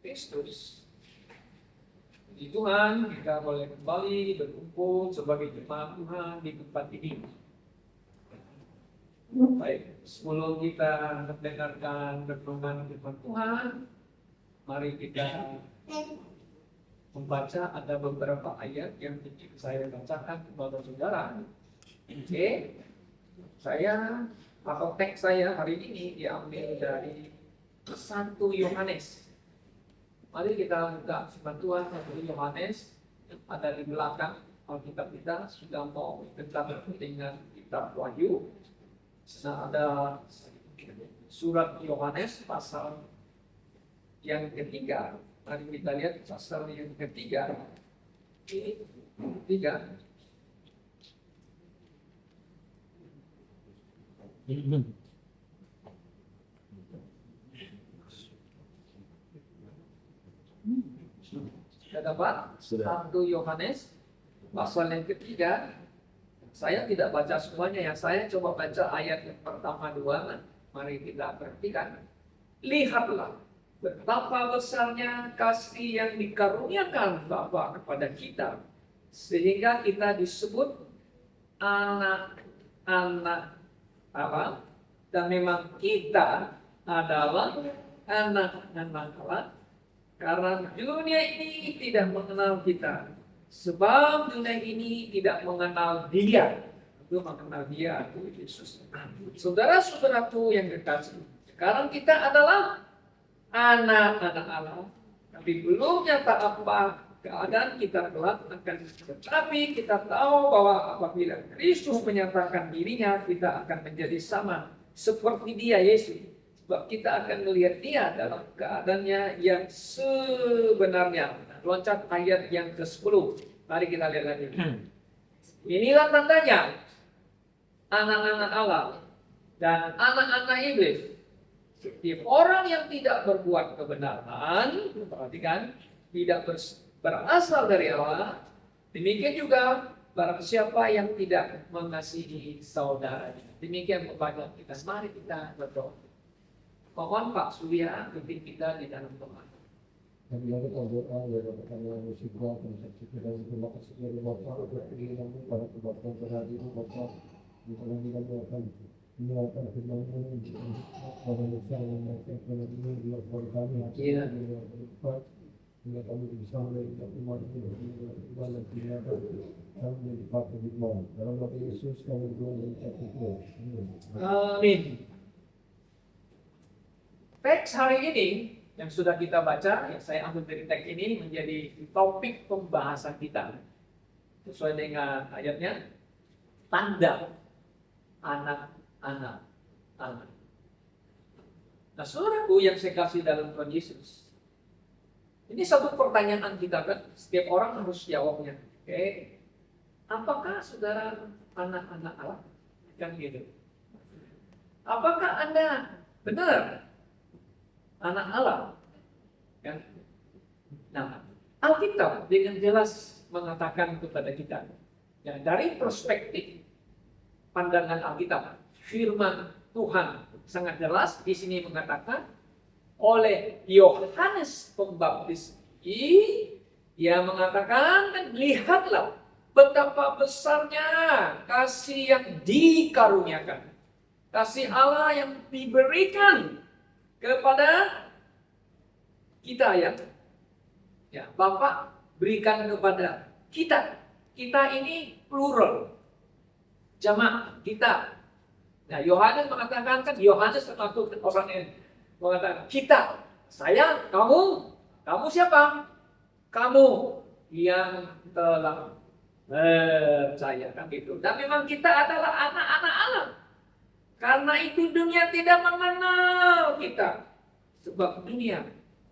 Kristus. Puji Tuhan, kita boleh kembali berkumpul sebagai jemaat Tuhan di tempat ini. Baik, sebelum kita mendengarkan renungan firman Tuhan, mari kita membaca. Ada beberapa ayat yang ingin saya bacakan kepada saudara. Oke, saya atau teks saya hari ini diambil dari 1 Yohanes. Mari kita buka firman Tuhan 1 Yohanes, ada di belakang Alkitab kita, sudah mau dekat dengan kitab Wahyu. Nah, ada surat Yohanes pasal yang ketiga. Mari kita lihat pasal yang ketiga. Sudah dapat? 1 Yohanes pasal yang ketiga. Saya tidak baca semuanya ya. Saya coba baca ayat yang pertama 2. Mari kita perhatikan. Lihatlah betapa besarnya kasih yang dikaruniakan Bapa kepada kita, sehingga kita disebut anak-anak Allah. Dan memang kita adalah anak-anak Allah, karena dunia ini tidak mengenal kita, sebab dunia ini tidak mengenal Dia. Itu mengenal Dia, itu Yesus. Saudara-saudaraku yang kekasih, sekarang kita adalah anak-anak Allah, tapi belum nyata apa keadaan kita kelak akan. Tetapi kita tahu bahwa apabila Kristus menyatakan dirinya, kita akan menjadi sama seperti Dia, Yesus. Sebab kita akan melihat Dia dalam keadaannya yang sebenarnya. Loncat ayat yang ke-10. Mari kita lihat lagi. Inilah tandanya anak-anak Allah dan anak-anak iblis. Setiap orang yang tidak berbuat kebenaran, perhatikan, tidak berasal dari Allah. Demikian juga barang siapa yang tidak mengasihi saudaranya. Demikian kepada kita. Mari kita berdoa. Mohon Pak Surya pimpin kita di dalam doa. Kami lakukan doa ya Bapak kami yang bersyukur dan terima kasih dari Bapak atas pilihan-Mu pada kebaikan berhari ini Bapak. Bukan kami akan menyatakan firman-Mu pada besar yang mereka firman ini di luar kami hati di luar tempat, sehingga kami bisa melihat umat ini iman dan tindakan kami menjadi pakai firman. Dalam nama Yesus kami berdoa dan bersyukur. Amin. Teks hari ini yang sudah kita baca, yang saya ambil dari teks ini menjadi topik pembahasan kita. Sesuai dengan ayatnya, tanda anak-anak Allah. Nah, saudaraku yang saya kasih dalam Tuhan Yesus, ini satu pertanyaan kita kan, setiap orang harus jawabnya. Oke, apakah saudara anak-anak Allah? Kan gitu. Apakah Anda benar anak Allah? Kan? Nah, Alkitab dengan jelas mengatakan kepada kita, ya, dari perspektif pandangan Alkitab, firman Tuhan sangat jelas di sini mengatakan oleh Yohanes Pembaptis ini, dia mengatakan, lihatlah betapa besarnya kasih yang dikaruniakan, kasih Allah yang diberikan kepada kita ya Bapak berikan kepada kita. Kita ini plural, jamaah kita. Nah, Yohanes mengatakan kan, Yohanes termasuk orang yang mengatakan kita, saya, kamu siapa? Kamu yang telah percaya, kan gitu. Dan memang kita adalah anak-anak Allah. Karena itu dunia tidak mengenal kita, sebab dunia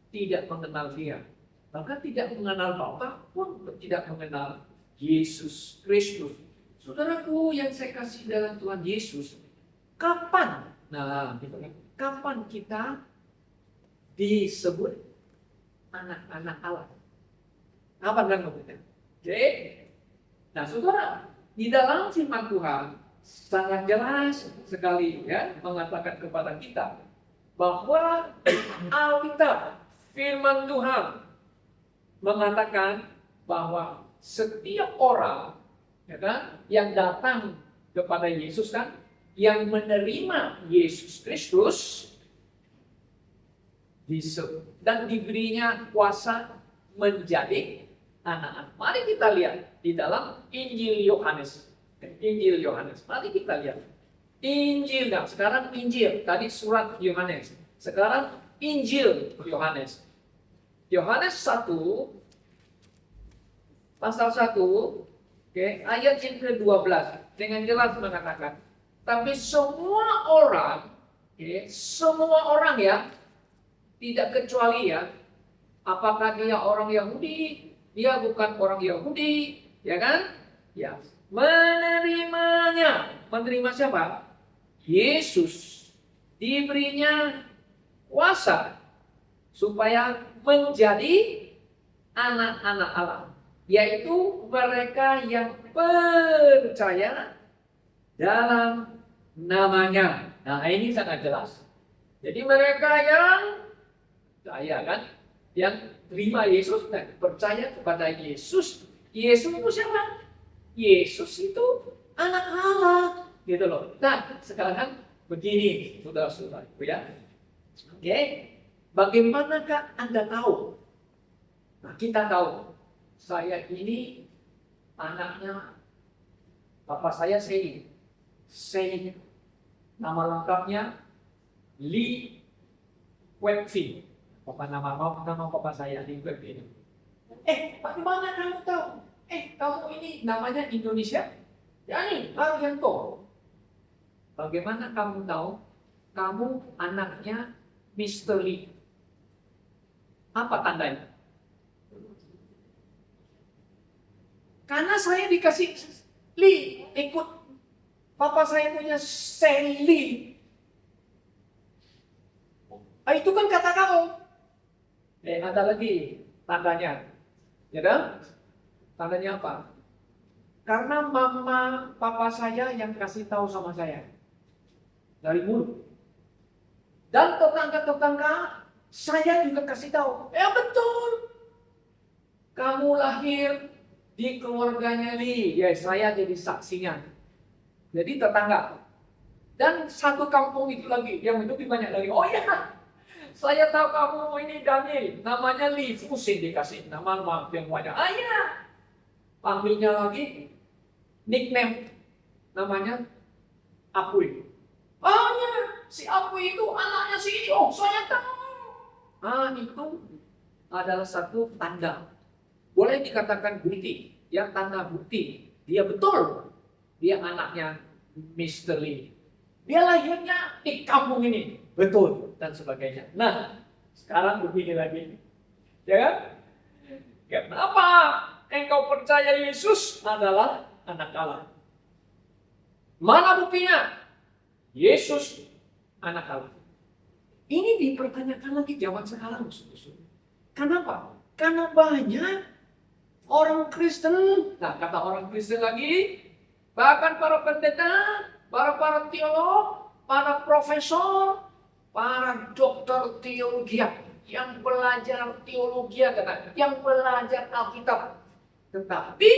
tidak mengenal Dia. Bahkan tidak mengenal Bapa pun tidak mengenal Yesus Kristus. Saudaraku yang saya kasih dalam Tuhan Yesus, kapan? Nah, kapan kita disebut anak-anak Allah? Kapan kan maksudnya? Oke. Nah, saudara, di dalam firman Tuhan sangat jelas sekali ya mengatakan kepada kita bahwa Alkitab, firman Tuhan mengatakan bahwa setiap orang, ya kan, yang datang kepada Yesus kan, yang menerima Yesus Kristus dan diberinya kuasa menjadi anak-anak. Mari kita lihat di dalam Injil Yohanes. Injil Yohanes. Mari kita lihat. Injil, nah sekarang Injil. Tadi surat Yohanes. Sekarang Injil Yohanes. Yohanes 1 pasal 1, oke, ayat yang ke-12 dengan jelas mengatakan, tapi semua orang, oke, semua orang ya, tidak kecuali ya, apakah dia orang Yahudi, dia bukan orang Yahudi, ya kan? Ya, menerima siapa? Yesus, diberinya kuasa supaya menjadi anak-anak Allah, yaitu mereka yang percaya dalam namanya. Nah, ini sangat jelas. Jadi mereka yang percaya kan, yang terima Yesus dan percaya kepada Yesus. Yesus itu siapa? Yesus itu anak Allah, gitu loh. Nah, sekarang begini, saudara-saudara, ya. Oke, bagaimanakah Anda tahu? Nah, kita tahu, saya ini anaknya papa saya Sei. Sei, nama lengkapnya Li Wekfi. Nama papa saya Li Wekfi. Bagaimana kamu tahu? Kamu ini namanya Indonesia? Yani Arianto. Bagaimana kamu tahu? Kamu anaknya Mr. Lee. Apa tandanya? Karena saya dikasih Lee, ikut papa saya punya Sally. Itu kan kata kamu. Ada lagi tandanya. Ya kan? Tandanya apa? Karena mama papa saya yang kasih tahu sama saya. Dari mulut. Dan tetangga-tetangga saya juga kasih tahu. Betul. Kamu lahir di keluarganya Lee. Ya, saya jadi saksinya. Jadi tetangga. Dan satu kampung itu lagi yang lebih banyak lagi. Oh ya, saya tahu kamu ini Daniel. Namanya Lee Fusin dikasih nama yang banyak. Ya. Panggilnya lagi nickname. Namanya Apuy. Ya, si Apuy itu anaknya si Iyo. Saya tahu. Itu adalah satu tanda. Boleh dikatakan bukti. Yang tanda bukti. Dia betul. Dia anaknya Mr. Lee. Dia lahirnya di kampung ini. Betul. Dan sebagainya. Nah, sekarang begini lagi. Ya kan? Kenapa engkau percaya Yesus adalah anak Allah? Mana buktinya? Yesus anak Allah. Ini dipertanyakan lagi zaman sekarang. Kenapa? Karena banyak orang Kristen, nah kata orang Kristen lagi, bahkan para pendeta, para teolog, para profesor, para dokter teologi yang belajar teologi, yang belajar Alkitab. Tetapi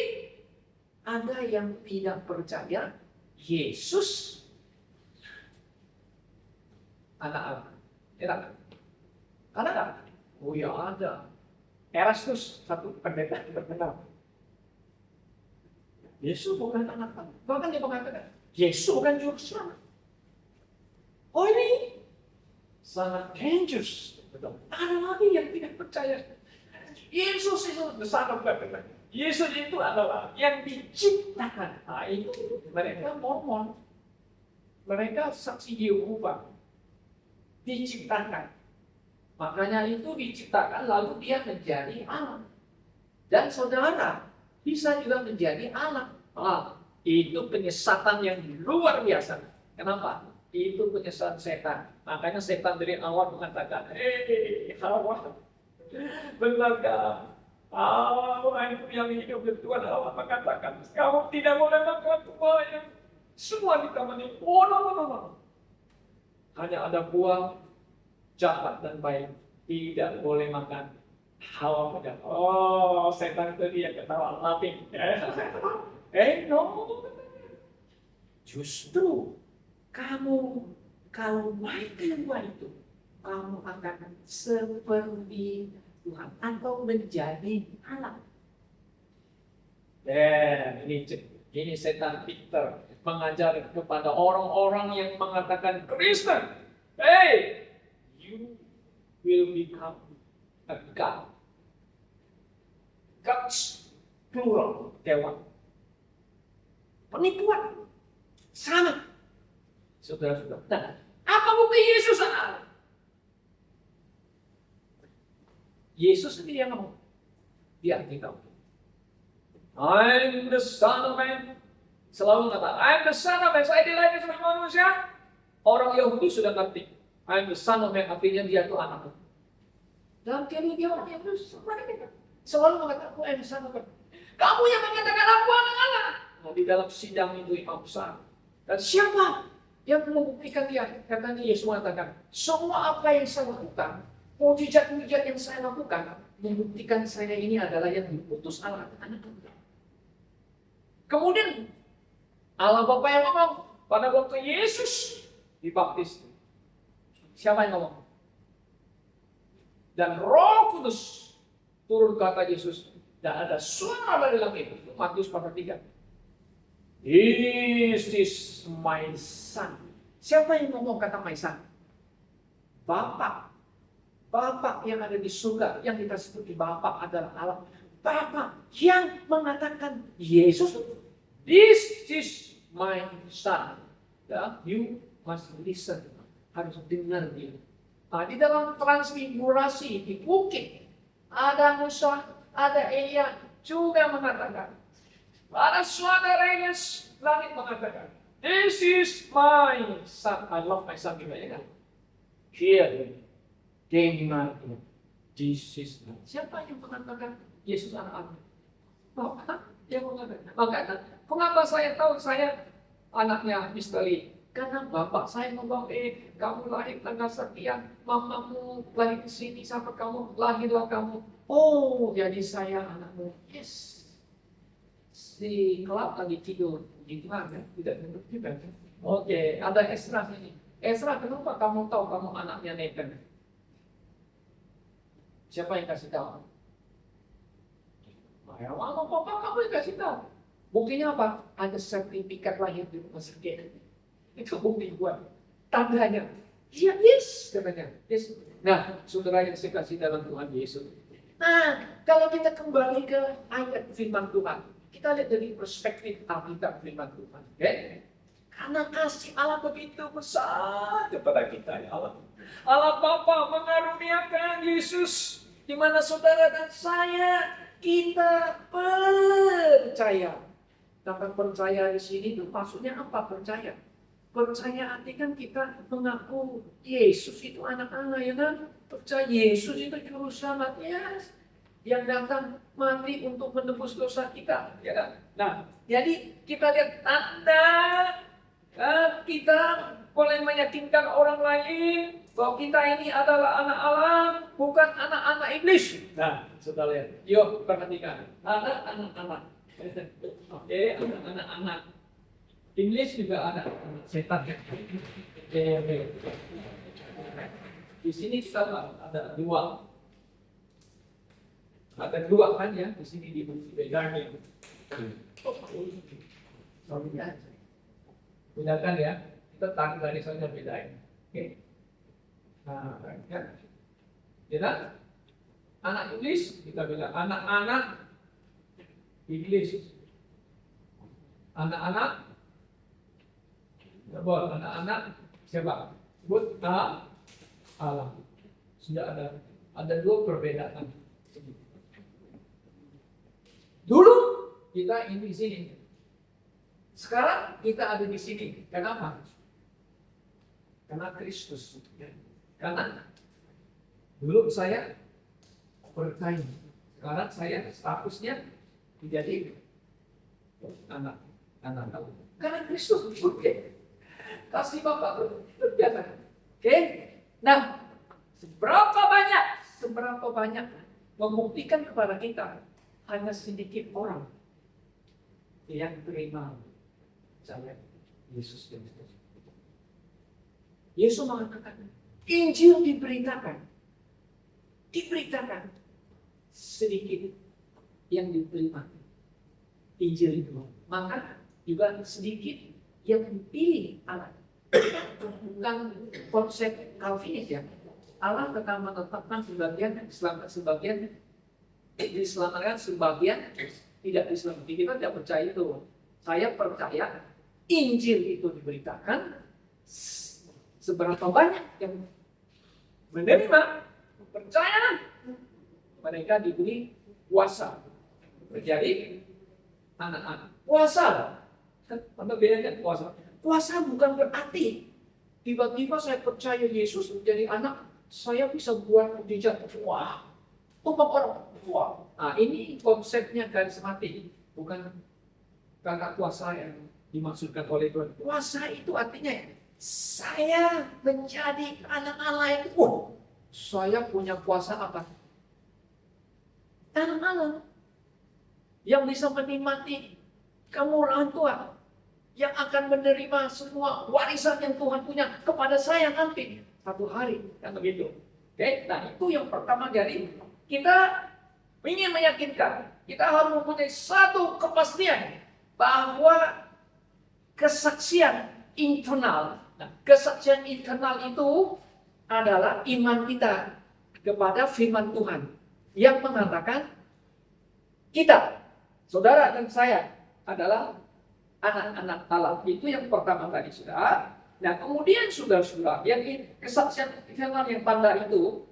ada yang tidak percaya Yesus anak Allah. Ada nggak? Oh ya ada. Erastus, satu pendeta terkenal. Yesus bukan anak Allah. Bahkan dia mengatakan, Yesus bukan juru selamat. Oh ini sangat dangerous. Ada lagi yang tidak percaya. Yesus itu besar bukan. Yesus itu adalah yang diciptakan. Itu mereka Mormon. Mereka saksi Yehova. Diciptakan. Makanya itu diciptakan lalu dia menjadi Allah. Dan saudara bisa juga menjadi Allah. Itu penyesatan yang luar biasa. Kenapa? Itu penyesatan setan. Makanya setan dari awal mengatakan, Hawa, benarkah itu yang hidup di Tuhan Allah mengatakan, kamu tidak boleh makan buah semua di taman ini. No. Hanya ada buah jahat dan baik. tidak boleh makan hawa muda. Oh, setan itu dia ketawa laping. No. Justru kamu kalau main keluar itu, kamu akan seperti Tuhan atau menjadi Allah. Ini setan pintar mengajar kepada orang-orang yang mengatakan Kristen, hey, you will become a God. Gods, plural, dewa. Penipuan, sama. Saudara-saudara, nah, apa bukti Yesus Allah? Yesus sendiri yang ngomong. Dia kita. I'm the son of man. Selalu kata, I'm the son of man. Saya dilahirkan sebagai manusia. Orang Yahudi sudah ngerti. I'm the son of man. Artinya dia itu anak. Dalam teologi orang Yahudi selalu mengatakan, I'm the son of man. Kamu yang mengatakan aku anak-anak. Nah, di dalam sidang itu imam besar. Dan siapa yang membuktikan dia? Katanya Yesus mengatakan, semua apa yang saya lakukan, mujizat-mujizat yang saya lakukan, membuktikan saya ini adalah yang diutus Allah. Kemudian Allah Bapa yang ngomong pada waktu Yesus dibaptis. Siapa yang ngomong? Dan Roh Kudus turun ke atas Yesus dan ada suara dari langit. Matius pasal 3. This is my son. Siapa yang ngomong kata my son? Bapak. Bapak yang ada di surga, yang kita sebut Bapak adalah Allah. Bapak yang mengatakan Yesus, this is my son. Ya, you must listen. Harus dengar dia. Nah, di dalam transfigurasi di bukit, ada Musa, ada Elia juga mengatakan. Ada suara Elias, langit mengatakan, this is my son. I love my son. Gitu ya kan? Here. Dengar, this is. Siapa yang mengatakan Yesus anak Allah? Bapak yang mengatakan. Mengapa saya tahu saya anaknya misteri? Karena bapak saya ngomong, kamu lahir tanggal sekian, mamamu lahir di sini sampai kamu lahirlah kamu. Oh, jadi saya anakmu. Yes. Si Kelab lagi tidur, gitu kan? Tidak tidur juga. Oke, ada Esra sini. Esra, kenapa kamu tahu kamu anaknya Nathan? Siapa yang kasih tahu? Ya, mama, papa kamu yang kasih tahu. Buktinya apa? Ada sertifikat lahir di rumah sakit. Itu bukti buat tandanya. Iya, yes, katanya. Yes. Nah, saudara yang saya kasih dalam Tuhan Yesus. Nah, kalau kita kembali ke ayat firman Tuhan, kita lihat dari perspektif Alkitab firman Tuhan. Okay? Karena kasih Allah begitu besar kepada kita, ya Allah. Allah Bapa mengaruniakan Yesus. Di mana saudara dan saya kita percaya. Kata percaya di sini itu maksudnya apa percaya? Percaya artinya kan kita mengaku Yesus itu anak Allah, ya kan? Percaya Yesus itu juru selamat, yes. Yang datang mati untuk menebus dosa kita, ya kan? Nah, jadi kita lihat tanda kita boleh meyakinkan orang lain bahwa kita ini adalah anak Allah, bukan anak-anak iblis. Nah, saudara lihat. Yuk, perhatikan. Anak-anak. Oke, anak-anak. Iblis juga ada. Setan. Oke. Di sini kita ada dua. Ada dua kan ya. Di sini dibedakan. Bedakan ya. Kita tarik garis saja bedain. Oke. Nah, kan? Ya, anak iblis kita bilang anak-anak iblis, anak-anak, anak-anak siapa? Sebut Allah. Sudah ada dua perbedaan. Dulu kita ini di sini, sekarang kita ada di sini. Kenapa? Karena Kristus. Karena dulu saya percaya, sekarang saya statusnya menjadi anak. Karena Kristus, oke. Kasih Bapak terbiasa. Oke. Nah, seberapa banyak seberapa banyak membuktikan kepada kita hanya sedikit orang yang terima misalnya Yesus Kristus. Yesus mengatakan, Injil diberitakan sedikit yang diterima Injil itu, maka juga sedikit yang dipilih Allah. Bukan konsep Calvinis ya. Allah tetap menetapkan sebagian diselamatkan, sebagian diselamatkan, sebagian tidak diselamatkan. Kita tidak percaya itu. Saya percaya Injil itu diberitakan, seberapa banyak yang menerima, percaya, mereka diberi kuasa menjadi anak-anak. Kuasa, apa bedanya kuasa? Kuasa bukan berarti tiba-tiba saya percaya Yesus menjadi anak, saya bisa buat mujizat. Wah, tumpah orang. Wah, nah ini konsepnya karismatik, bukan kakak kuasa yang dimaksudkan oleh Tuhan. Kuasa itu artinya saya menjadi anak Allah itu. Saya punya kuasa apa? Anak Allah yang bisa menikmati kemurahan Tuhan, yang akan menerima semua warisan yang Tuhan punya kepada saya nanti satu hari, kan begitu. Oke, nah itu yang pertama. Jadi kita ingin meyakinkan, kita harus mempunyai satu kepastian bahwa kesaksian internal. Nah, kesaksian internal itu adalah iman kita kepada firman Tuhan yang mengatakan kita, saudara dan saya adalah anak-anak Allah. Itu yang pertama tadi, sudah. Nah, kemudian saudara-saudara, yang kesaksian internal yang tanda itu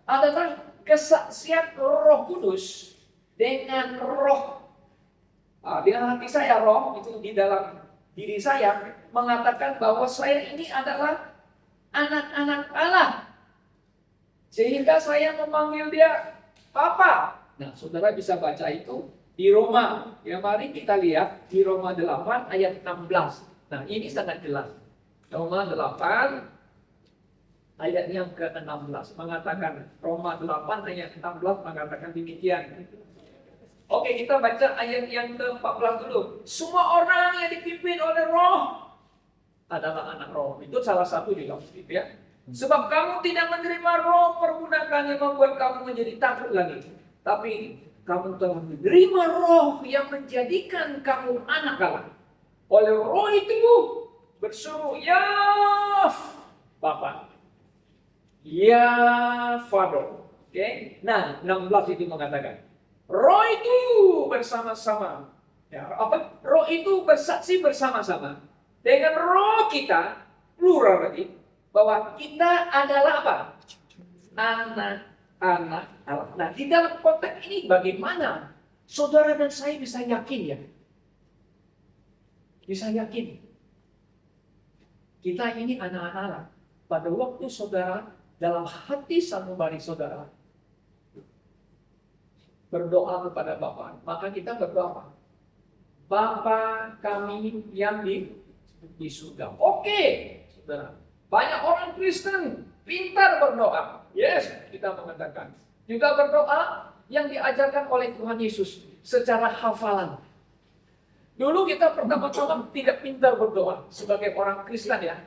adalah kesaksian Roh Kudus dengan roh. Dengan hati saya, roh itu di dalam diri saya mengatakan bahwa saya ini adalah anak-anak Allah. Sehingga saya memanggil dia Papa. Nah, saudara bisa baca itu di Roma. Ya, mari kita lihat di Roma 8 ayat 16. Nah, ini sangat jelas. Roma 8 ayat yang ke-16 mengatakan, Roma 8 ayat 16 mengatakan demikian. Oke, kita baca ayat yang ke-14 dulu. Semua orang yang dipimpin oleh Roh adalah anak Roh. Itu salah satu di dalam ya. Sebab kamu tidak menerima roh perbudakan yang membuat kamu menjadi takut lagi, tapi kamu telah menerima roh yang menjadikan kamu anak Allah. Oleh roh itu berseru, ya Bapa, ya Father. Oke, nah 16 itu mengatakan roh itu bersama-sama. Ya, apa? Roh itu bersaksi bersama-sama dengan roh kita, plural tadi, bahwa kita adalah apa? Anak-anak Allah. Nah, di dalam konteks ini bagaimana saudara dan saya bisa yakin ya? Bisa yakin kita ini anak-anak Allah. Pada waktu saudara dalam hati sanubari saudara berdoa kepada Bapa, maka kita berdoa, Bapa kami yang di surga. Oke, saudara. Banyak orang Kristen pintar berdoa. Yes, kita mengatakan. Juga berdoa yang diajarkan oleh Tuhan Yesus secara hafalan. Dulu kita pertama-tama tidak pintar berdoa sebagai orang Kristen ya.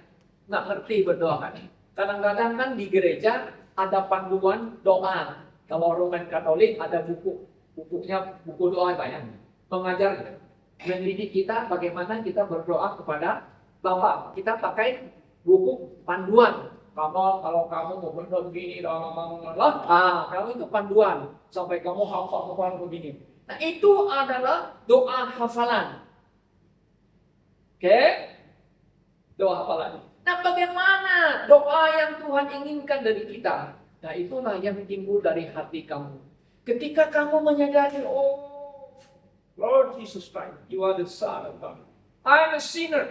Nggak ngerti berdoa kan. Kadang-kadang kan di gereja ada panduan doa. Kalau Roman Katolik ada bukunya buku doa banyak. Mengajar, mendidik kita bagaimana kita berdoa kepada Bapa. Kita pakai buku panduan. Kalau kamu mau berdoa begini, kamu itu panduan sampai kamu hafal begini. Nah, itu adalah doa hafalan. Oke? Doa hafalan. Nah, bagaimana doa yang Tuhan inginkan dari kita? Nah, itulah yang timbul dari hati kamu. Ketika kamu menyadari, oh, Lord Jesus Christ, you are the Son of God. I'm a sinner.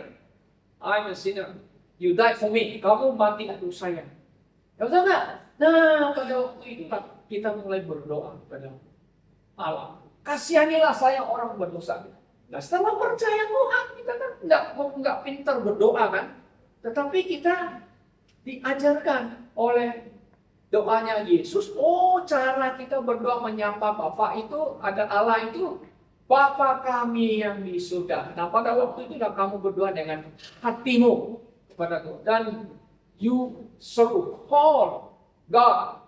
You died for me. Kamu mati untuk saya. Betul nggak? Nah, pada waktu itu kita mulai berdoa kepada Allah. Kasihanilah saya orang berdosa. Nah, setelah percaya Tuhan, kita kan nggak pintar berdoa kan? Tetapi kita diajarkan oleh doanya Yesus, oh cara kita berdoa menyapa Bapa itu, ada Allah itu, Bapa kami yang di surga. Nah pada waktu itu kamu berdoa dengan hatimu kepada Tuhan. Dan you seru, call God,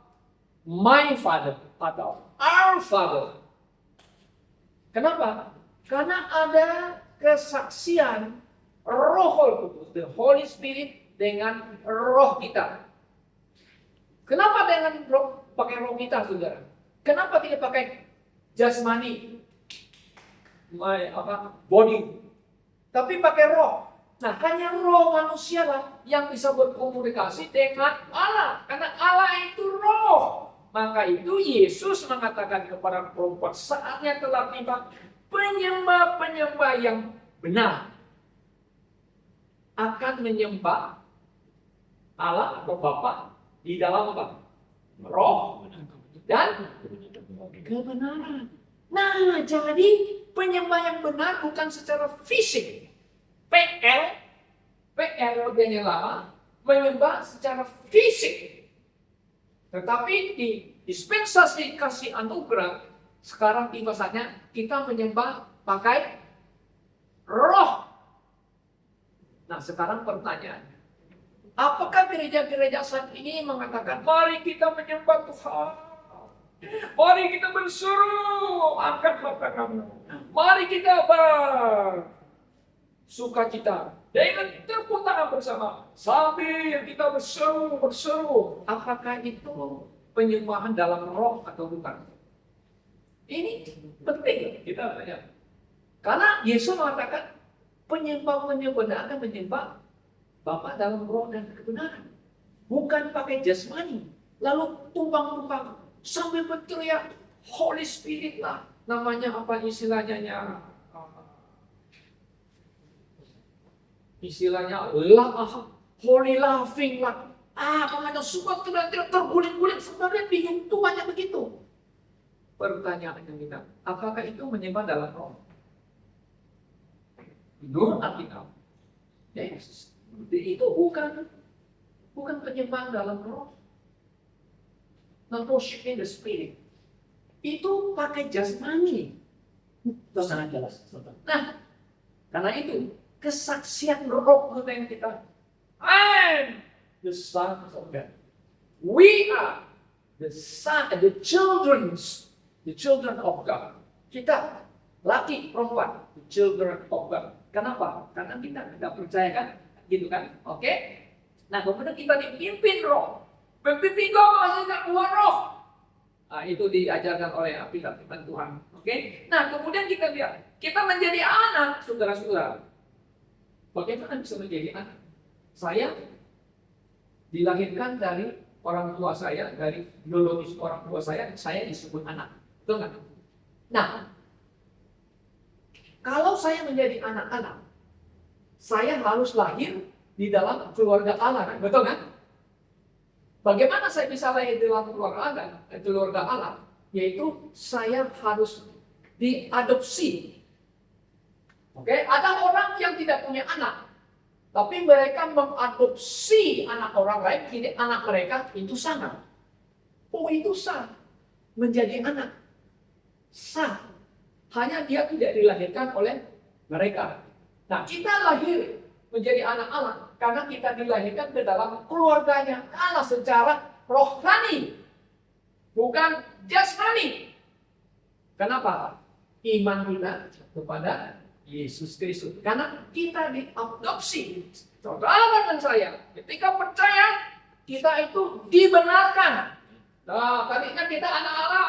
my Father, atau our Father. Kenapa? Karena ada kesaksian Roh Kudus, the Holy Spirit dengan roh kita. Kenapa dengan pakai roh kita, saudara? Kenapa tidak pakai jasmani, body, tapi pakai roh? Nah, hanya roh manusia lah yang bisa berkomunikasi dengan Allah, karena Allah itu roh. Maka itu Yesus mengatakan kepada perempuan, saatnya telah tiba, penyembah-penyembah yang benar akan menyembah Allah atau Bapa di dalam apa? Roh dan kebenaran. Nah, jadi penyembah yang benar bukan secara fisik. PL lebihnya lama, menyembah secara fisik. Tetapi di dispensasi kasih anugerah, sekarang tiba saatnya kita menyembah pakai roh. Nah, sekarang pertanyaannya, apakah gereja-gereja saat ini mengatakan, mari kita menyembah Tuhan, mari kita berseru, angkat mata kamu, mari kita bersukacita dengan tepuk tangan bersama sambil kita berseru. Apakah itu penyembahan dalam roh atau bukan? Ini penting kita tanya. Karena Yesus mengatakan penyembah-penyembah akan menyembah Bapa dalam roh dan kebenaran. Bukan pakai jasmani. Lalu tumpang-tumpang sambil berteriak Holy Spirit lah. Namanya apa istilahnya? Istilahnya holy laughing lah. Makanya suka teriak terguling-guling. Sebenarnya di YouTube banyak begitu. Pertanyaannya kita, apakah itu menyembah dalam roh? Menurut Alkitab, yes, itu bukan penyembahan dalam roh. Not worship in the spirit. Itu pakai jasmani. Itu sangat jelas. Nah, karena itu kesaksian roh yang kita, I'm the son of God. We are the children of God. Kita laki perempuan, the children of God. Kenapa? Karena kita tidak percaya kan, gitu kan? Oke? Nah, kemudian kita dipimpin roh. Berpimpin kau menghasilkan buah roh. Nah, itu diajarkan oleh firman Tuhan. Oke? Nah, kemudian kita lihat, kita menjadi anak, saudara-saudara. Bagaimana bisa menjadi anak? Saya dilahirkan dari orang tua saya, dari biologis orang tua saya disebut anak. Betul nggak? Nah, kalau saya menjadi anak-anak, saya harus lahir di dalam keluarga Allah, betul kan? Bagaimana saya bisa lahir di dalam keluarga Allah? Yaitu saya harus diadopsi. Oke, ada orang yang tidak punya anak, tapi mereka mengadopsi anak orang lain, jadi anak mereka itu sama. Oh, itu sah, menjadi anak sah. Hanya dia tidak dilahirkan oleh mereka. Nah, kita lahir menjadi anak Allah karena kita dilahirkan ke dalam keluarganya Allah secara rohani, bukan jasmani. Kenapa? Iman kita kepada Yesus Kristus. Karena kita diadopsi. Saudara dan saya, ketika percaya, kita itu dibenarkan. Nah, tadinya kita anak Allah,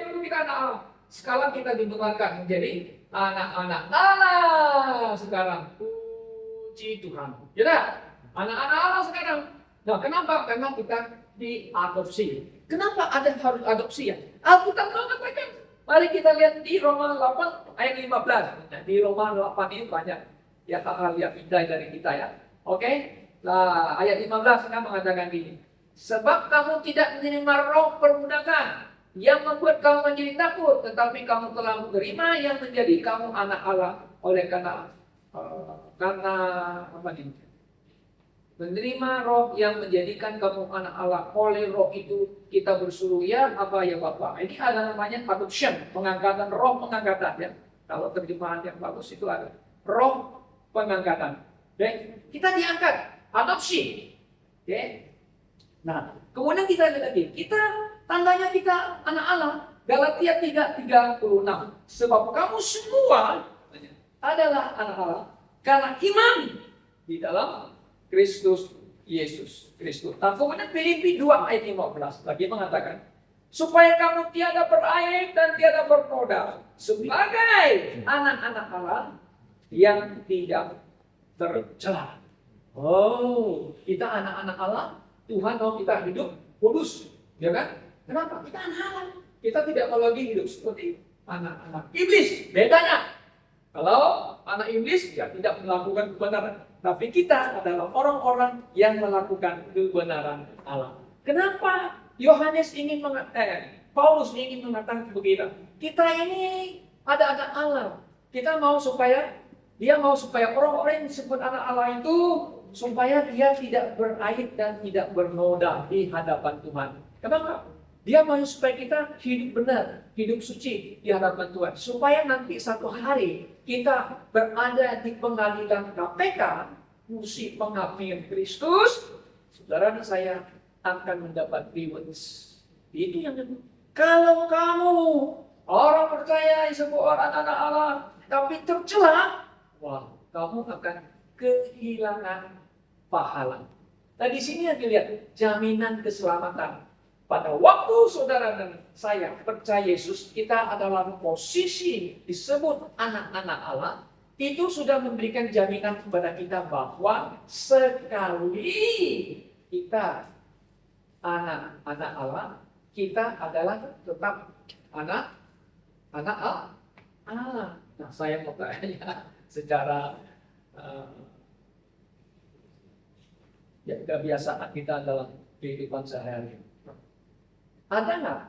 dulu kita anak Allah. Sekarang kita dibenarkan menjadi anak-anak Allah sekarang. Puji Tuhan. Ya, anak-anak Allah sekarang. Nah, kenapa? Karena kita diadopsi. Kenapa ada harus adopsi ya? Alkitab mengatakan. Mari kita lihat di Roma 8 ayat 15. Nah, di Roma 8 ini banyak ya hal-hal yang indah dari kita ya. Oke? Nah, ayat 15 kan mengatakan ini. Sebab kamu tidak menerima roh perbudakan yang membuat kamu menjadi takut, tetapi kamu telah menerima yang menjadi kamu anak Allah oleh karena apa nih? Menerima roh yang menjadikan kamu anak Allah. Oleh roh itu kita bersuruh ya apa ya Bapak. Ini ada namanya adoption, pengangkatan roh pengangkatan ya. Kalau terjemahan yang bagus itu ada roh pengangkatan. Oke, kita diangkat, adopsi. Oke. Nah, kemudian kita lihat lagi, kita tandanya kita anak Allah. Galatia 3:36. Sebab kamu semua adalah anak Allah karena iman di dalam Kristus Yesus Kristus. Nah, kemudian Filipi 2 ayat 15 lagi mengatakan, supaya kamu tiada beraib dan tiada bernoda sebagai anak-anak Allah yang tidak tercela. Oh, kita anak-anak Allah, Tuhan mau kita hidup kudus, ya kan? Kenapa? Kita anak Allah. Kita tidak mau lagi hidup seperti anak-anak iblis. Bedanya, kalau anak iblis ya tidak melakukan kebenaran. Tapi kita adalah orang-orang yang melakukan kebenaran Allah. Kenapa Yohanes ingin Paulus ingin mengatakan begitu? Kita ini ada anak Allah. Kita mau supaya orang-orang yang disebut anak Allah itu supaya dia tidak beraib dan tidak bernoda di hadapan Tuhan. Kenapa? Dia mau supaya kita hidup benar, hidup suci di hadapan Tuhan. Supaya nanti satu hari kita berada di pengadilan KPK, kursi penghakiman Kristus, saudara dan saya akan mendapat rewards. Itu yang kedua. Kalau kamu orang percaya disebut orang anak Allah, tapi tercela, wah, kamu akan kehilangan pahala. Nah, di sini yang dilihat jaminan keselamatan. Pada waktu saudara dan saya percaya Yesus, kita adalah posisi disebut anak-anak Allah, itu sudah memberikan jaminan kepada kita bahwa sekali kita anak-anak Allah, kita adalah tetap anak Allah. Nah, saya mau tanya secara ya kebiasaan kita dalam kehidupan sehari-hari. Ada nggak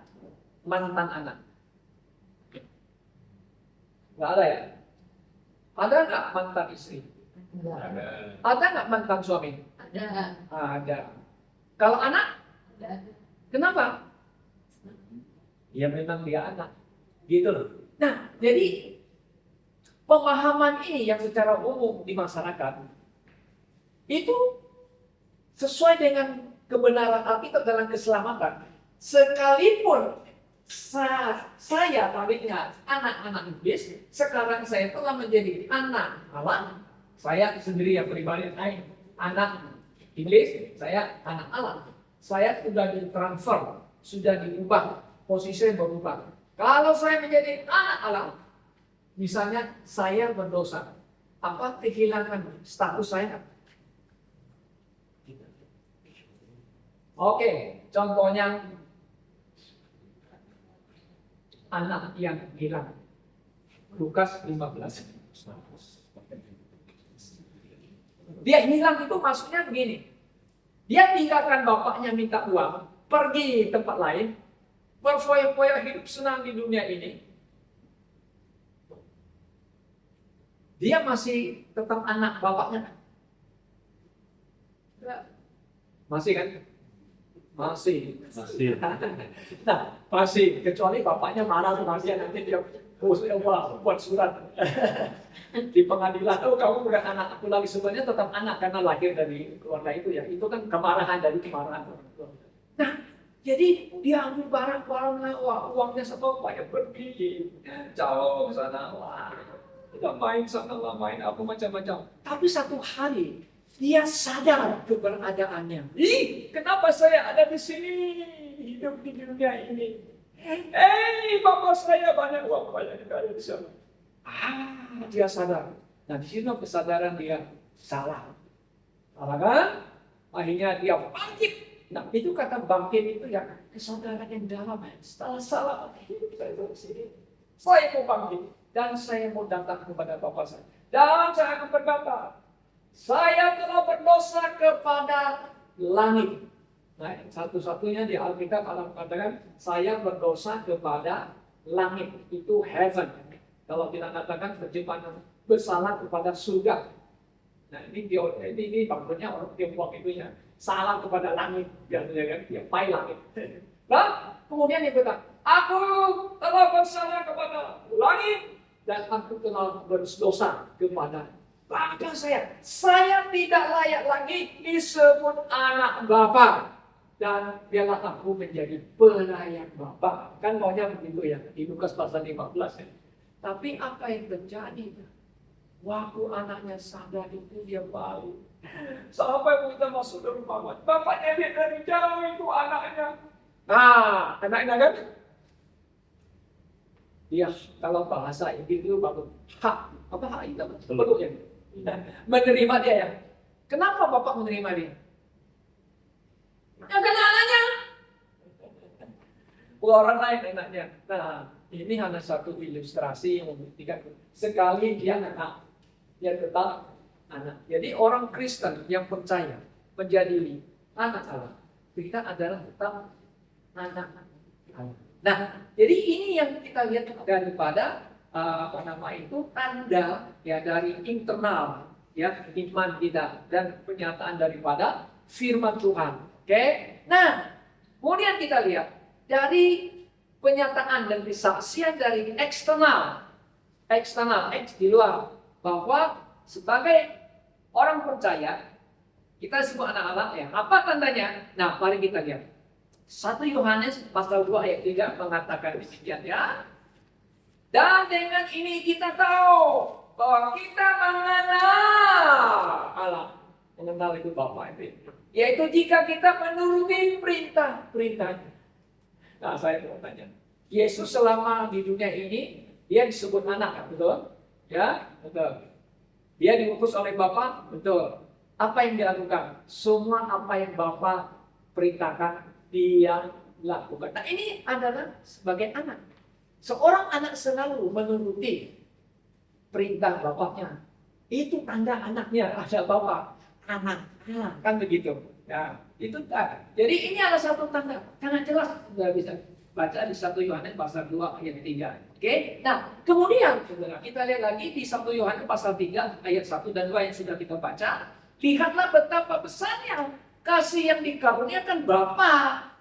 mantan anak? Nggak ada ya? Ada nggak mantan istri? Ada. Ada nggak mantan suami? Ada. Ada. Kalau anak? Ada. Kenapa? Ya memang dia anak. Gitu loh. Nah, jadi pemahaman ini yang secara umum di masyarakat itu sesuai dengan kebenaran Alkitab dalam keselamatan. Sekalipun saya tariknya anak-anak iblis, sekarang saya telah menjadi anak Allah. Saya sendiri yang pribadi, anak iblis, saya anak Allah. Saya sudah ditransfer, sudah diubah, posisinya berubah. Kalau saya menjadi anak Allah, misalnya saya berdosa, apa kehilangan status saya? Oke, contohnya anak yang hilang. Lukas 15. Dia hilang itu maksudnya begini. Dia tinggalkan bapaknya minta uang, pergi tempat lain, berfoya-foya hidup senang di dunia ini. Dia masih tetap anak bapaknya. Masih kan? Masih. Nah, masih. Kecuali bapaknya marah tuh nanti dia buat surat di pengadilan. Oh, kamu bukan anak aku lagi. Sebenarnya tetap anak karena lahir dari keluarga itu ya. Itu kan kemarahan dari kemarahan. Nah, jadi dia ambil barang-barangnya, uangnya sama banyak pergi. Jauh sana, wah. Kita main sana lah, main apa macam-macam. Tapi satu hari dia sadar keberadaannya. Kenapa saya ada di sini, hidup di dunia ini? Bapak saya banyak uang, banyak di sana. Dia sadar. Nah, di sini kesadaran dia salah. Salah kan? Akhirnya dia bangkit. Nah, itu kata bangkit itu ya kesadaran yang dalam. Setelah salah, saya di sini. Saya mau bangkit dan saya mau datang kepada Bapak saya. Dan saya akan berkata, saya telah berdosa kepada langit. Nah, satu-satunya di Alkitab Allah mengatakan saya berdosa kepada langit, itu heaven. Kalau kita katakan terjemahan bersalah kepada surga. Nah ini bangunnya orang Tiongkok itu ya salam kepada langit, ya kan, ya pai langit. Nah, kemudian dia berkata, aku telah bersalah kepada langit dan aku telah berdosa kepada Bapa saya tidak layak lagi disebut anak Bapa. Dan biarlah aku menjadi pelayan Bapa. Kan maunya begitu ya, di Lukas pasal 15 ya. Tapi apa yang terjadi? Waktu anaknya sadar itu dia balik. Sampai kita masuk ke rumah, bapaknya lihat dari jauh itu anaknya. Nah, anaknya kan? Dia kalau bahasa Inggris itu bagus. Apa hak itu? Peluk ya. Menerima dia ya. Kenapa bapak menerima dia? Ya karena anaknya. Orang lain enaknya. Nah, ini hanya satu ilustrasi yang membuktikan sekali dia anak, dia tetap anak. Jadi orang Kristen yang percaya menjadi anak Allah, kita adalah tetap anak Allah. Nah, jadi ini yang kita lihat daripada tanda ya dari internal ya iman kita dan pernyataan daripada firman Tuhan. Oke? Nah, kemudian kita lihat dari pernyataan dan kesaksian dari eksternal di luar, bahwa sebagai orang percaya kita semua anak Allah ya. Apa tandanya? Nah, mari kita lihat. 1 Yohanes pasal 2 ayat 3 mengatakan demikian ya. Dan dengan ini kita tahu bahwa kita mengenal Allah. Mengenal itu Bapa itu. Yaitu jika kita menuruti perintah-perintahnya. Nah, saya mau tanya. Yesus selama di dunia ini, dia disebut anak, betul? Ya, betul. Dia diutus oleh Bapa, betul. Apa yang dilakukan? Semua apa yang Bapa perintahkan, dia lakukan. Nah, ini adalah sebagai anak. Seorang anak selalu menuruti perintah bapaknya. Itu tanda anaknya ada Bapa. Anak, kan begitu. Ya, itu kan. Jadi ini adalah satu tanda. Sangat jelas sudah bisa baca di 1 Yohanes pasal 2 ayat 3. Oke? Nah, kemudian saudara, kita lihat lagi di 1 Yohanes pasal 3 ayat 1 dan 2 yang sudah kita baca. Lihatlah betapa besarnya kasih yang dikaruniakan Bapa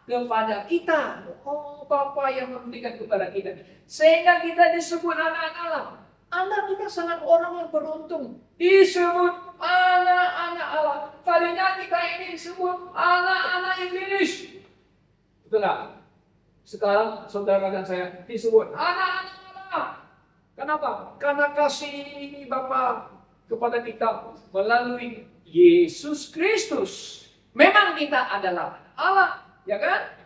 kepada kita. Oh, Bapa yang memberikan kepada kita. Sehingga kita disebut anak-anak Allah. Anak kita sangat orang yang beruntung. Disebut anak-anak Allah. Tadinya kita ini disebut anak-anak iblis. Betul tak? Sekarang saudara dan saya disebut anak-anak Allah. Kenapa? Karena kasih Bapa kepada kita melalui Yesus Kristus. Memang kita adalah Allah, ya kan?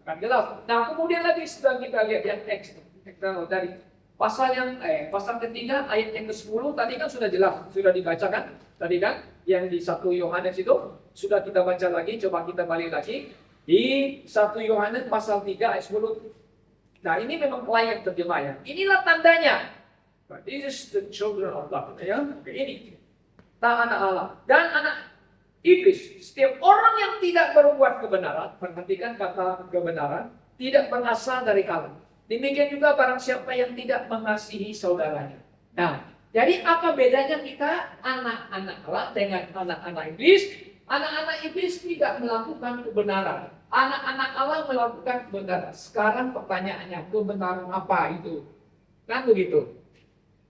Kan jelas. Nah, kemudian lagi sedang kita lihat yang eksternal dari pasal ketiga ayat yang ke-10 tadi kan sudah jelas, sudah dibacakan tadi kan, yang di 1 Yohanes itu sudah kita baca lagi, coba kita balik lagi di 1 Yohanes pasal 3 ayat 10. Nah, ini memang layak terjemah ya. Inilah tandanya. This is the children of God. Ya, ini anak Allah dan anak iblis. Setiap orang yang tidak berbuat kebenaran, perhatikan kata kebenaran, tidak berasal dari Allah. Demikian juga barang siapa yang tidak mengasihi saudaranya. Nah, jadi apa bedanya kita anak-anak Allah dengan anak-anak iblis? Anak-anak iblis tidak melakukan kebenaran. Anak-anak Allah melakukan kebenaran. Sekarang pertanyaannya, kebenaran apa itu? Kan begitu.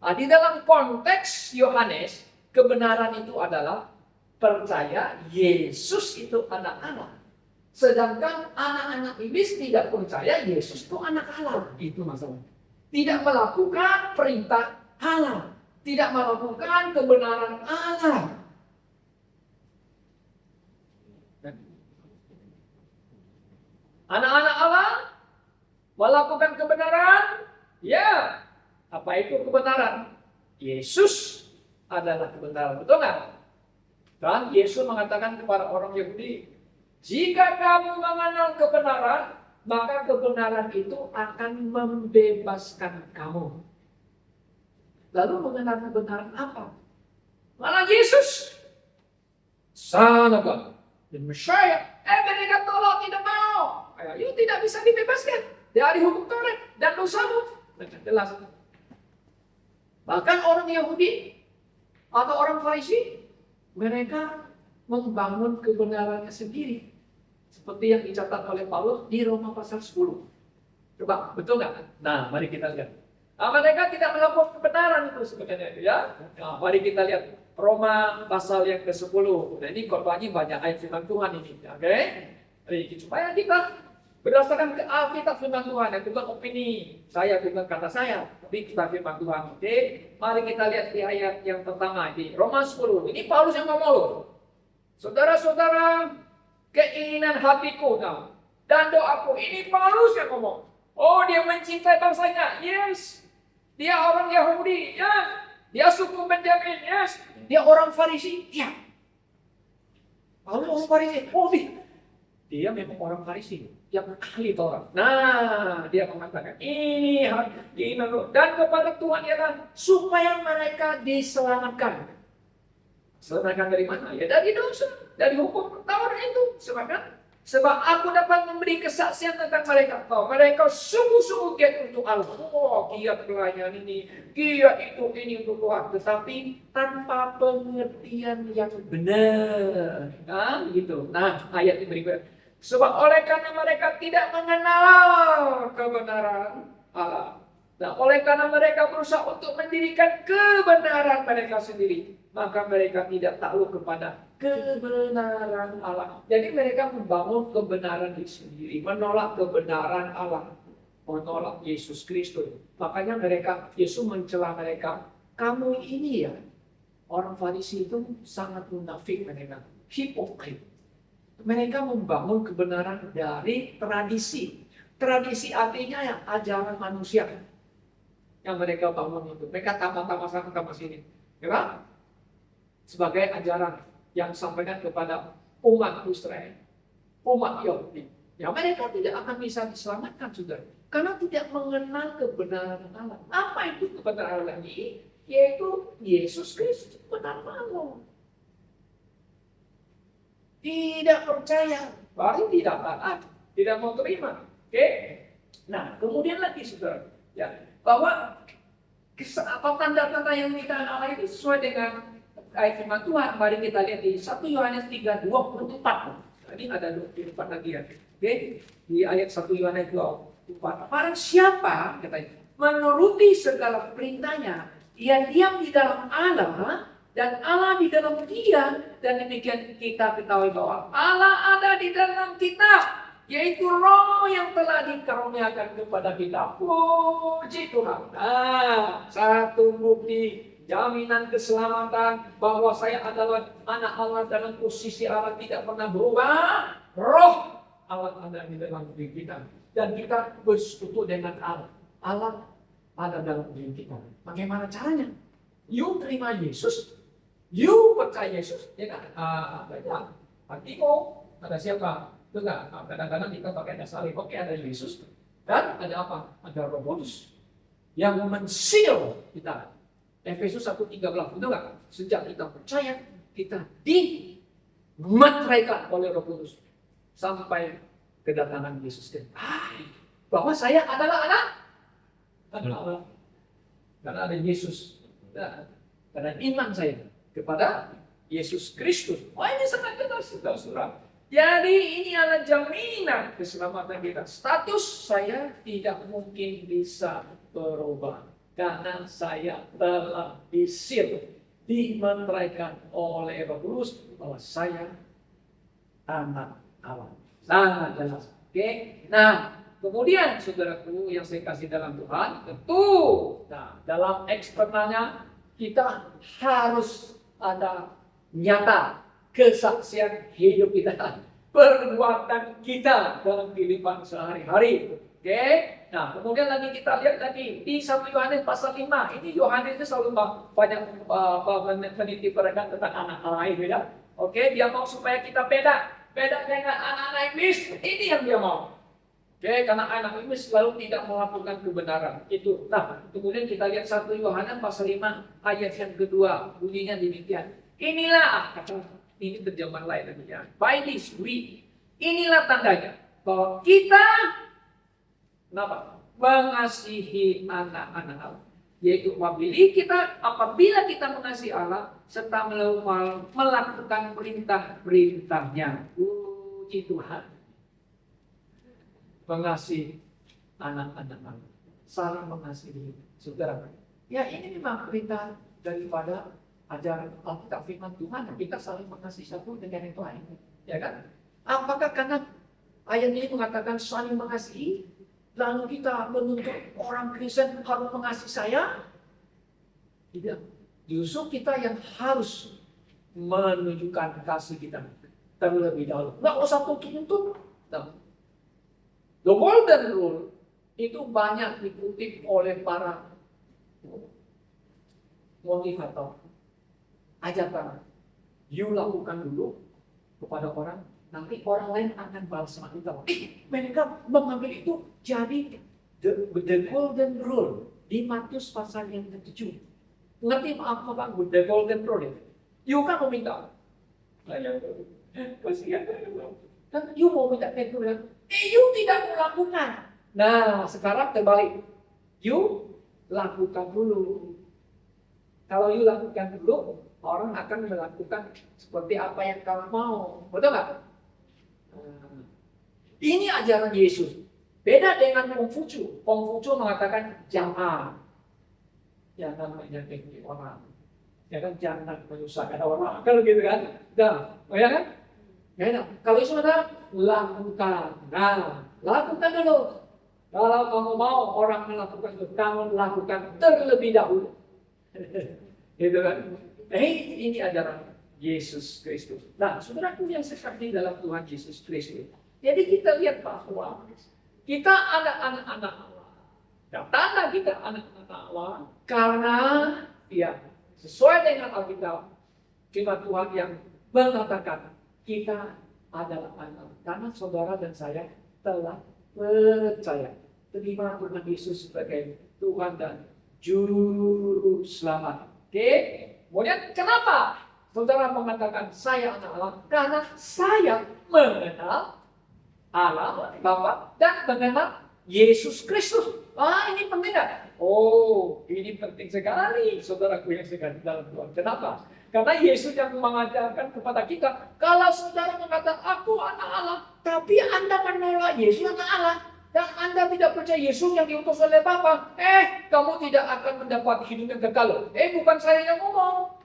Nah, di dalam konteks Yohanes, kebenaran itu adalah percaya Yesus itu anak Allah. Sedangkan anak-anak iblis tidak percaya Yesus itu anak Allah. Itu masalahnya. Tidak melakukan perintah Allah. Tidak melakukan kebenaran Allah. Anak-anak Allah melakukan kebenaran. Ya. Apa itu kebenaran? Yesus adalah kebenaran. Betul nggak? Dan Yesus mengatakan kepada orang Yahudi, jika kamu mengenal kebenaran, maka kebenaran itu akan membebaskan kamu. Lalu mengenal kebenaran apa? Malah Yesus, Son of God, the Messiah. Mereka tolak tidak mau. You tidak bisa dibebaskan dari hukum Taurat dan dosamu. Jelas. Bahkan orang Yahudi atau orang Farisi Mereka membangun kebenarannya sendiri. Seperti yang dicatat oleh Paulus di Roma pasal 10. Coba, betul nggak? Nah, mari kita lihat. Nah, mereka tidak melakukan kebenaran itu sebenarnya, ya. Nah, mari kita lihat Roma pasal yang ke-10. Nah, ini khotbahnya banyak ayat firman Tuhan ini, oke? Supaya kita berdasarkan ke Alkitab firman Tuhan, itu bukan opini saya, bukan kata saya, tapi kita firman Tuhan. Oke, mari kita lihat di ayat yang pertama di Roma 10. Ini Paulus yang ngomong loh. Saudara-saudara, keinginan hatiku dan doaku, ini Paulus yang ngomong. Oh, dia mencintai bangsanya, yes. Dia orang Yahudi, ya. Dia suku Benjamin, yes. Dia orang Farisi, ya. Paulus orang Farisi, oh dia memang orang Farisi, dia ahli Taurat. Nah, dia mengatakan ini dan kepada Tuhan ialah supaya mereka diselamatkan. Selamatkan dari mana? Ya dari dosa, dari hukum Taurat itu. Sebab aku dapat memberi kesaksian tentang mereka. Bahwa mereka sungguh-sungguh giat untuk Allah. Oh, giat pelayan ini, giat ini untuk Tuhan. Tetapi tanpa pengertian yang benar. Nah, gitu. Nah, ayat ini berikutnya. Sebab oleh karena mereka tidak mengenal kebenaran Allah. Nah, oleh karena mereka berusaha untuk mendirikan kebenaran mereka sendiri, maka mereka tidak takluk kepada kebenaran Allah. Jadi mereka membangun kebenaran di sendiri, menolak kebenaran Allah, menolak Yesus Kristus. Makanya Yesus mencela mereka. Kamu ini ya, orang Farisi itu sangat munafik mereka, hipokrit. Mereka membangun kebenaran dari tradisi. Tradisi artinya yang ajaran manusia yang mereka bangun itu. Mereka tambah sini. Ya? Sebagai ajaran yang disampaikan kepada umat Israel, umat Yahudi. Ya, mereka tidak akan bisa diselamatkan, saudara. Karena tidak mengenal kebenaran Allah. Apa itu kebenaran Allah ini? Yaitu Yesus Kristus, kebenaran Allah. Tidak percaya, baru tidak taat, tidak mau terima. Oke? Nah, kemudian lagi, saudara. Ya, bahwa tanda-tanda yang dikatakan Allah itu sesuai dengan ayat firman Tuhan. Mari kita lihat di 1 Yohanes 3:24. Ini ada 24 lagi ya. Oke, di ayat 1 Yohanes 24. Barang siapa katanya menuruti segala perintahnya, ia diam di dalam Allah dan Allah di dalam dia, dan demikian kita ketahui bahwa Allah ada di dalam kita, yaitu Roh yang telah dikaruniakan kepada kita. Puji Tuhan. Nah, satu bukti jaminan keselamatan bahwa saya adalah anak Allah dalam posisi Allah tidak pernah berubah. Roh Allah ada di dalam diri kita dan kita bersekutu dengan Allah. Allah ada dalam diri kita. Bagaimana caranya? You terima Yesus, you percaya Yesus, ya kan? Banyak. Artinya ada siapa? Itu enggak, kadang-kadang kita pakai dasar oke ada Yesus dan ada apa? Ada Roh Kudus yang mensil kita. Efesus 1:13, betul enggak? Sejak kita percaya, kita dimeteraikan oleh Roh Kudus sampai kedatangan Yesus. Bahwa saya adalah anak Allah. Karena ada Yesus. Karena iman saya kepada Yesus Kristus. Wah, ini sangat jelas, saudara. Jadi ini adalah jaminan keselamatan kita. Status saya tidak mungkin bisa berubah karena saya telah disil, dimeteraikan oleh Roh Kudus bahwa saya anak Allah. Sangat jelas. Oke. Nah, kemudian saudaraku yang saya kasih dalam Tuhan, tentu dalam eksternalnya kita harus ada nyata kesaksian hidup kita, perbuatan kita dalam kehidupan sehari-hari. Oke. Nah, kemudian lagi kita lihat lagi di 1 Yohanes pasal 5. Ini Yohanes itu selalu banyak meneliti tentang anak-anak itu ya. Oke, dia mau supaya kita beda dengan anak-anak iblis. Ini yang dia mau. Oke, karena anak iblis selalu tidak melakukan kebenaran. Itu. Nah, kemudian kita lihat 1 Yohanes pasal 5 ayat yang kedua. Bunyinya demikian. Inilah, ini terjemahan lain namanya. By this inilah tandanya bahwa kita mengasihi anak-anak Allah. Yaitu apabila kita mengasihi Allah serta melakukan perintah-perintahnya. Puji Tuhan. Mengasihi anak-anak Allah. Saling mengasihi saudara. Ya, ini memang perintah daripada ajaran Alkitab firman Tuhan. Kita saling mengasihi satu dengan yang lain. Ya kan? Apakah karena ayat ini mengatakan saling mengasihi, lalu kita menuntut orang Kristen harus mengasihi saya? Tidak. Justru kita yang harus menunjukkan kasih kita terlebih dahulu. Nggak usah tuntut-tuntut. The golden rule itu banyak dikutip oleh para motivator. Ajarkan. You lakukan dulu kepada orang, nanti orang lain akan balas sama kita. Mereka mengambil itu jadi the golden rule di Matius pasal yang ke-7. Ngerti apa Bang? The golden rule itu. You kan mau minta. Kasihan. Kan you mau minta itu kan? You tidak melakukan. Nah, sekarang terbalik. You lakukan dulu. Kalau you lakukan dulu, orang akan melakukan seperti apa yang kamu mau. Betul nggak? Ini ajaran Yesus. Beda dengan Kongfucu. Kongfucu mengatakan jangan menyakiti orang. Ya kan, jangan menyusahkan orang. Kalau gitu kan? Ya kan? Ya, kalau itu ada lakukan. Nah, lakukan dulu. Kalau kamu mau orang melakukan itu, kamu lakukan terlebih dahulu. Gitu kan? Ini ajaran Yesus Kristus. Nah, saudaraku yang sekali dalam Tuhan Yesus Kristus. Jadi kita lihat bahwa kita anak-anak Allah. Dan tanda kita anak-anak Allah karena ya sesuai dengan Alkitab, firman Tuhan yang mengatakan kita adalah anak. Karena saudara dan saya telah percaya terima Tuhan Yesus sebagai Tuhan dan Juru Selamat. Oke, kemudian kenapa saudara mengatakan saya anak Allah? Karena saya mengenal Allah Bapa dan mengenal Yesus Kristus. Ini penting nggak? Oh, ini penting sekali, saudaraku yang sekali dalam Tuhan. Kenapa? Karena Yesus yang mengajarkan kepada kita, kalau saudara mengatakan aku anak Allah, tapi Anda menolak Yesus anak Allah, dan Anda tidak percaya Yesus yang diutus oleh Bapa, kamu tidak akan mendapat hidup yang kekal. Bukan saya yang ngomong.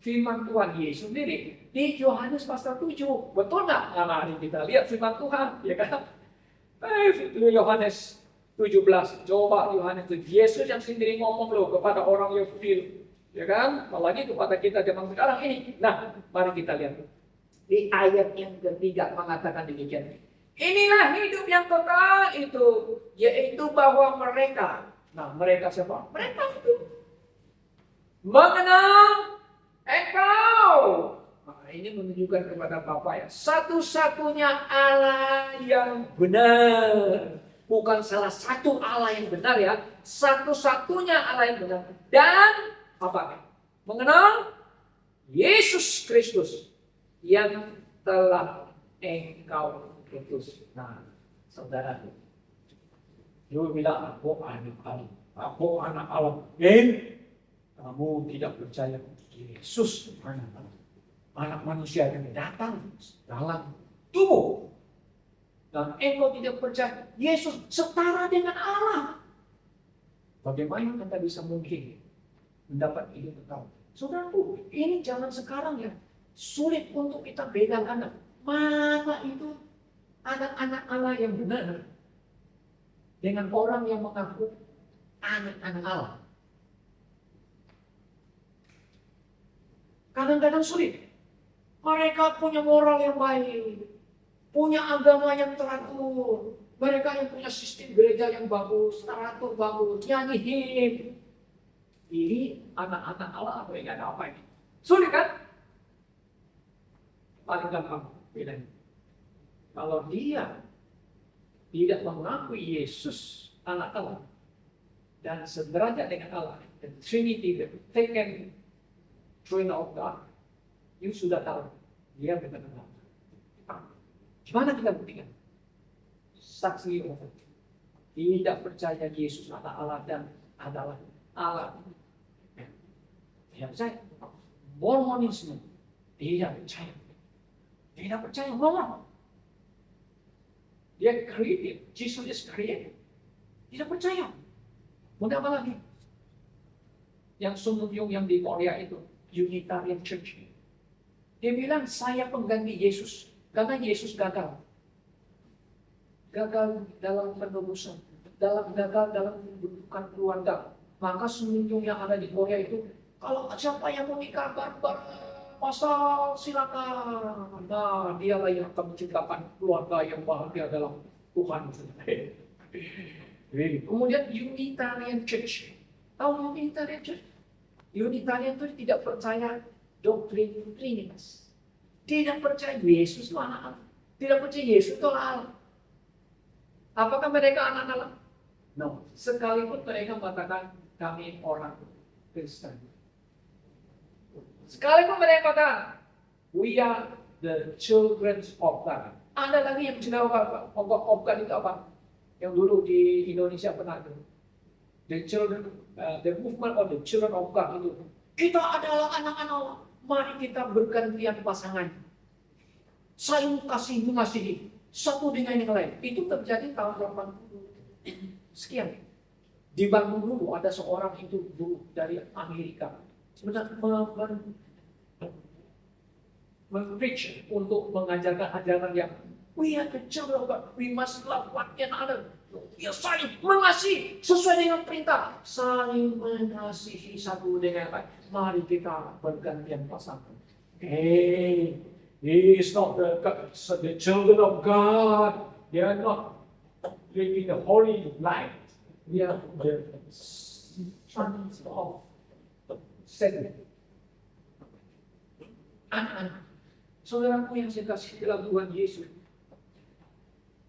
Firman Tuhan Yesus sendiri di Yohanes pasal 7. Betul nggak? Nah, mari kita lihat firman Tuhan, ya kan? Yohanes 17. Coba Yohanes 7. Yesus yang sendiri ngomong loh kepada orang Yahudi, ya kan? Apalagi kepada kita zaman sekarang ini. Nah, mari kita lihat. Di ayat yang ketiga mengatakan demikian. Inilah hidup yang kekal itu, yaitu bahwa mereka. Nah, mereka siapa? Mereka itu mengenal Engkau. Nah, ini menunjukkan kepada Bapa ya. Satu-satunya Allah yang benar. Bukan salah satu Allah yang benar ya. Satu-satunya Allah yang benar. Dan apa? Mengenal Yesus Kristus yang telah Engkau utus. Nah, saudara, you bilang aku anak Allah. Aku anak Allah. Kamu tidak percaya Yesus anak manusia yang datang dalam tubuh. Dan engkau tidak percaya Yesus setara dengan Allah. Bagaimana Anda bisa mungkin mendapat hidup kekal? Saudaraku, ini zaman sekarang ya sulit untuk kita bedakan mana itu anak-anak Allah yang benar dengan orang yang mengaku anak-anak Allah. Kadang-kadang sulit. Mereka punya moral yang baik, punya agama yang teratur, mereka yang punya sistem gereja yang bagus, teratur bagus, nyanyi him. Ini anak-anak Allah apa yang ada apa ini? Sulit kan? Paling gampang bedanya. Kalau dia tidak mengakui Yesus anak Allah dan sederajat dengan Allah, the Trinity, the second Throne of God, you sudah tahu dia benar-benar. Gimana kita buktikan? Saksi orang tidak percaya Yesus anak Allah dan adalah Allah. Tidak percaya. Mormonisme tidak percaya. Tidak percaya Mormon. Dia creative. Jesus is creative. Tidak percaya. Mau apa lagi? Yang Sumyong yang di Korea itu, Unitarian Church. Dia bilang saya pengganti Yesus karena Yesus gagal. Gagal dalam penebusan, gagal dalam pembentukan keluarga. Maka Sumyong yang ada di Korea itu, kalau siapa yang mau nikah bareng pasal silakan. Nah, dialah yang akan menciptakan keluarga yang bahagia dalam Tuhan. Kemudian Unitarian Church. Tahu Unitarian Church? Unitarian itu tidak percaya doktrin Trinitas. Tidak percaya Yesus itu anak Allah. Tidak percaya Yesus itu Allah. Apakah mereka anak Allah? No. Sekalipun mereka mengatakan kami orang Kristen. Sekalipun mereka katakan we are the children of God. Ada lagi yang sudah of God itu apa? Yang dulu di Indonesia pernah ada. The children, the movement of the children of God itu. Kita adalah anak-anak Allah. Mari kita bergantian pasangan. Saling kasih mengasihi satu dengan yang lain. Itu terjadi tahun 80 sekian. Di Bandung dulu ada seorang itu dulu dari Amerika. Sebenarnya preach untuk mengajarkan ajaran yang we are the children of God, we must love one another. Ya saling mengasihi sesuai dengan perintah, saling mengasihi satu dengan lain. Mari kita bergantian pasangan. Hey, he is not the children of God. They are not living the holy life. They are the sons of Satan. Anak-anak, saudaraku yang saya kasih dalam Tuhan Yesus,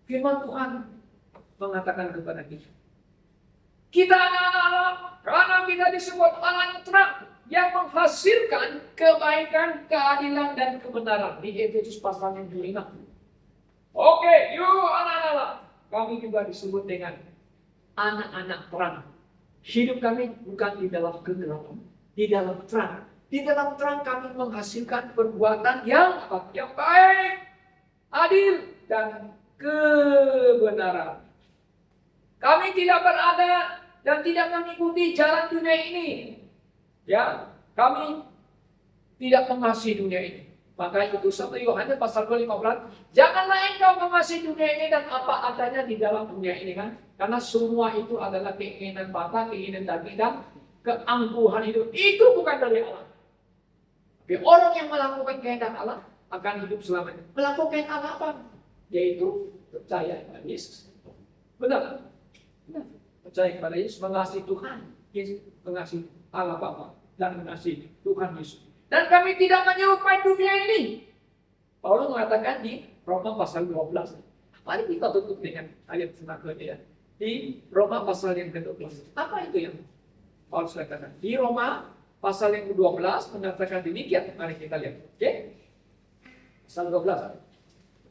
firman Tuhan mengatakan kepada kita anak-anak Allah, karena kita disebut anak terang yang menghasilkan kebaikan, keadilan, dan kebenaran. Di Efesus pasal yang ke-5. Oke, yuk anak-anak Allah, kami juga disebut dengan anak-anak terang. Hidup kami bukan di dalam kegelapan, di dalam terang. Di dalam terang kami menghasilkan perbuatan yang baik, adil, dan kebenaran. Kami tidak berada dan tidak mengikuti jalan dunia ini. Ya, kami tidak mengasihi dunia ini. Maka itu 1 Yohanes pasal 15. Janganlah engkau mengasihi dunia ini dan apa adanya di dalam dunia ini kan. Karena semua itu adalah keinginan mata, keinginan daging, dan keangkuhan hidup. Itu bukan dari Allah. Tapi orang yang melakukan kehendak Allah akan hidup selamanya. Melakukan Allah apa? Yaitu percaya kepada Yesus. Benar? Benar. Percaya kepada Yesus, mengasihi Tuhan Yesus, mengasihi Allah Bapa, dan mengasihi Tuhan Yesus. Dan kami tidak menyerupai dunia ini. Paulus mengatakan di Roma pasal 12. Mari kita tutup dengan ayat selanjutnya. Di Roma pasal yang ke-12. Apa itu yang Paulus katakan? Di Roma pasal yang ke-12 mengatakan demikian. Mari kita lihat. Oke? Pasal 12.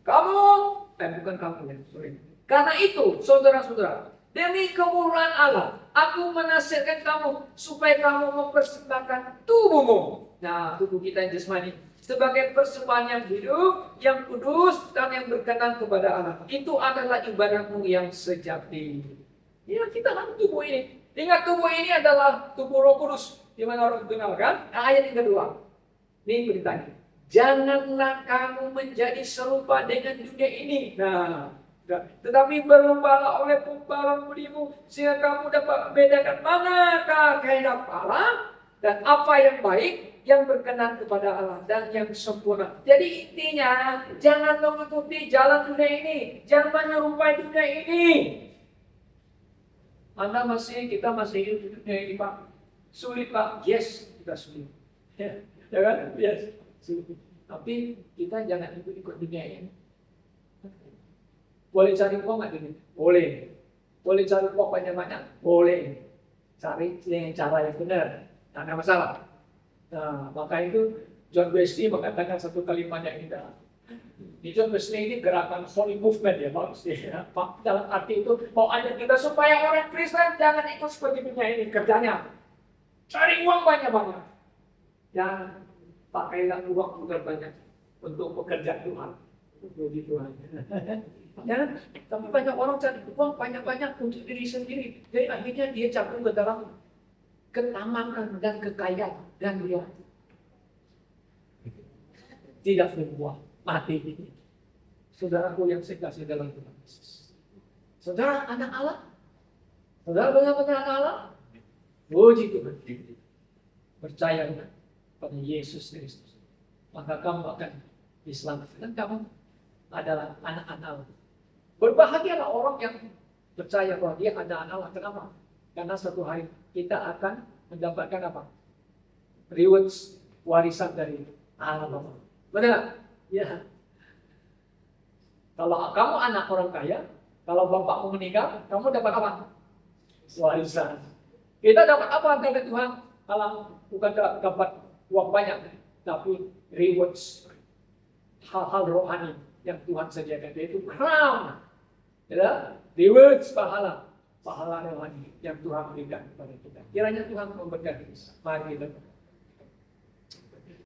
Bukan kamu ya, sorry. Karena itu, saudara-saudara, demi kemurahan Allah, aku menasihatkan kamu supaya kamu mempersembahkan tubuhmu. Nah, tubuh kita yang jasmani sebagai persembahan yang hidup, yang kudus, dan yang berkenan kepada Allah. Itu adalah ibadahmu yang sejati. Ya, kita kan tubuh ini. Ingat, tubuh ini adalah tubuh Roh Kudus. Di mana orang kenal kan? Nah, ayat yang kedua. Ini beritanya. Janganlah kamu menjadi serupa dengan dunia ini. Nah, tetapi berlombalah oleh pembaruan budimu sehingga kamu dapat membedakan manakah kehendak Allah dan apa yang baik, yang berkenan kepada Allah dan yang sempurna. Jadi intinya jangan mengikuti jalan dunia ini, jangan menyerupai dunia ini. Kita masih hidup di dunia ini, Pak. Sulit, Pak. Yes, kita sulit. Ya kan? Yes. Tapi kita jangan ikut dunia ini. Boleh cari uang nggak ini? Boleh. Boleh cari uang banyak-banyak? Boleh. Cari dengan cara yang benar. Tidak ada masalah. Nah, maka itu John Wesley mengatakan satu kalimat yang indah. Di John Wesley ini gerakan Holy Movement ya, maksudnya. Dalam arti itu mau ajak kita supaya orang Kristen jangan ikut seperti dunia ini kerjanya. Cari uang banyak-banyak. Jangan pakailah uang juga banyak untuk pekerjaan Tuhan. Puji Tuhan. Jangan, tapi banyak orang cari uang banyak-banyak untuk diri sendiri. Jadi akhirnya dia jatuh ke dalam ketamakan dan kekayaan. Dan dia tidak berbuah. Mati. Saudaraku yang saya kasih dalam Tuhan Yesus. Saudara anak Allah. Saudara benar-benar anak Allah. Puji Tuhan. Percaya pada Yesus Kristus. Maka kamu akan diselamatkan. Dan kamu adalah anak-anak Allah. Berbahagialah orang yang percaya bahwa dia ada anak Allah. Kenapa? Karena suatu hari kita akan mendapatkan apa? Rewards, warisan dari Allah Bapa. Benar? Ya. Kalau kamu anak orang kaya, kalau bapakmu meninggal, kamu dapat apa? Warisan. Kita dapat apa dari Tuhan? Kalau bukan dapat uang banyak, tapi rewards, hal-hal rohani yang Tuhan sediakan, yaitu crown, ya, rewards pahala rohani yang Tuhan berikan kepada kita. Kiranya Tuhan memberkati. Mari kita